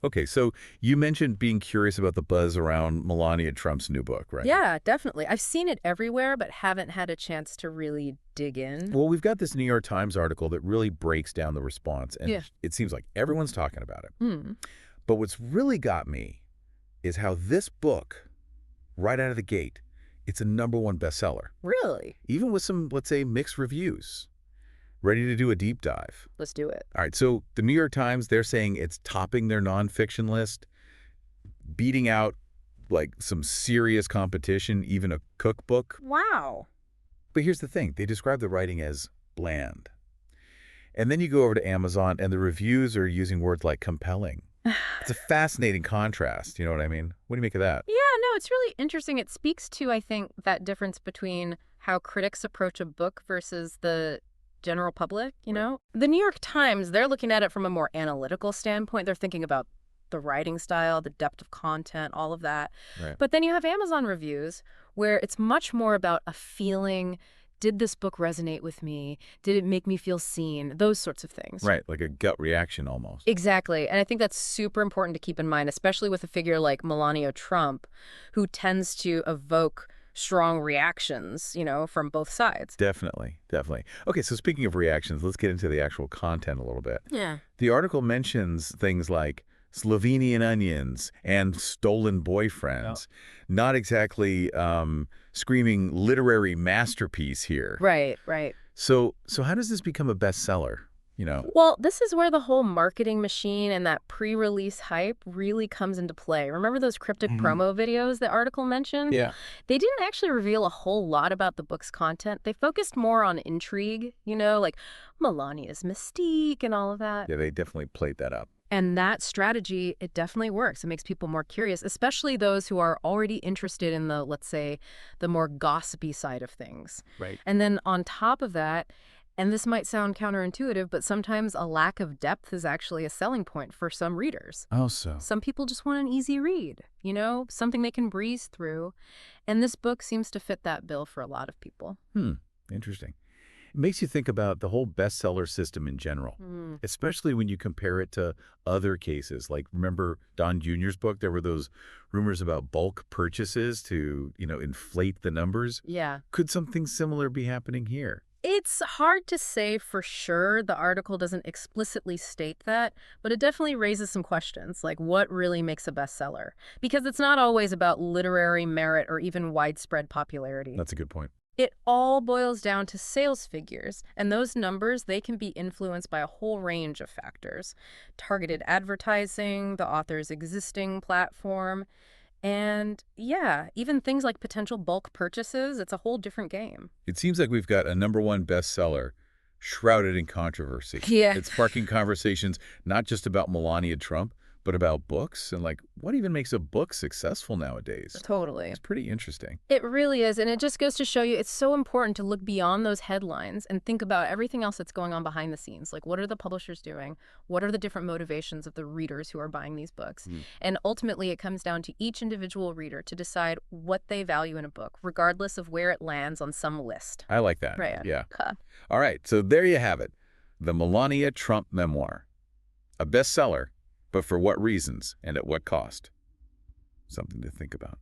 Okay, so you mentioned being curious about the buzz around Melania Trump's new book, right? Yeah, definitely. I've seen it everywhere, but haven't had a chance to really dig in. Well, we've got this New York Times article that really breaks down the response, and Yeah. it seems like everyone's talking about it. Hmm. But what's really got me is how this book, right out of the gate, it's a #1 bestseller, Really? even with some, let's say, mixed reviews. Ready to do a deep dive. Let's do it. All right, so the New York Times, they're saying it's topping their nonfiction list, beating out like some serious competition, even a cookbook. Wow. But here's the thing, they describe the writing as bland. And then you go over to Amazon and the reviews are using words like compelling. It's a fascinating contrast, you know what I mean? What do you make of that? Yeah, no, it's really interesting. It speaks to, I think, that difference between how critics approach a book versus the general public, you know? The New York Times, they're looking at it from a more analytical standpoint. They're thinking about the writing style, the depth of content, all of that. Right. But then you have Amazon reviews where it's much more about a feeling. Did this book resonate with me? Did it make me feel seen? Those sorts of things. Right, like a gut reaction almost. Exactly. And I think that's super important to keep in mind, especially with a figure like Melania Trump, who tends to evoke strong reactions, from both sides. Definitely, definitely. Okay, so speaking of reactions, let's get into the actual content a little bit. Yeah. The article mentions things like Slovenian onions and stolen boyfriends. Not exactly screaming literary masterpiece here. Right, right. So how does this become a bestseller? Well, this is where the whole marketing machine and that pre-release hype really comes into play. Remember those cryptic promo videos the article mentioned? Yeah. They didn't actually reveal a whole lot about the book's content. They focused more on intrigue, like Melania's mystique and all of that. Yeah, they definitely played that up. And that strategy, it definitely works. It makes people more curious, especially those who are already interested in the, let's say, the more gossipy side of things. Right. And then on top of that, and this might sound counterintuitive, but sometimes a lack of depth is actually a selling point for some readers. Oh, so. Some people just want an easy read, something they can breeze through. And this book seems to fit that bill for a lot of people. Interesting. It makes you think about the whole bestseller system in general, especially when you compare it to other cases. Like, remember Don Jr.'s book? There were those rumors about bulk purchases to, inflate the numbers. Yeah. Could something similar be happening here? It's hard to say for sure. The article doesn't explicitly state that, but it definitely raises some questions, like what really makes a bestseller? Because it's not always about literary merit or even widespread popularity. That's a good point. It all boils down to sales figures, and those numbers, they can be influenced by a whole range of factors. Targeted advertising, the author's existing platform, and yeah, even things like potential bulk purchases, it's a whole different game. It seems like we've got a #1 bestseller shrouded in controversy. Yeah. It's sparking conversations not just about Melania Trump, but about books and like what even makes a book successful nowadays. Totally. It's pretty interesting. It really is, and it just goes to show you it's so important to look beyond those headlines and think about everything else that's going on behind the scenes. Like, what are the publishers doing? What are the different motivations of the readers who are buying these books? And ultimately, it comes down to each individual reader to decide what they value in a book, regardless of where it lands on some list. I like that. Right. Yeah. Okay. All right, so there you have it. The Melania Trump memoir. A bestseller, but for what reasons and at what cost? Something to think about.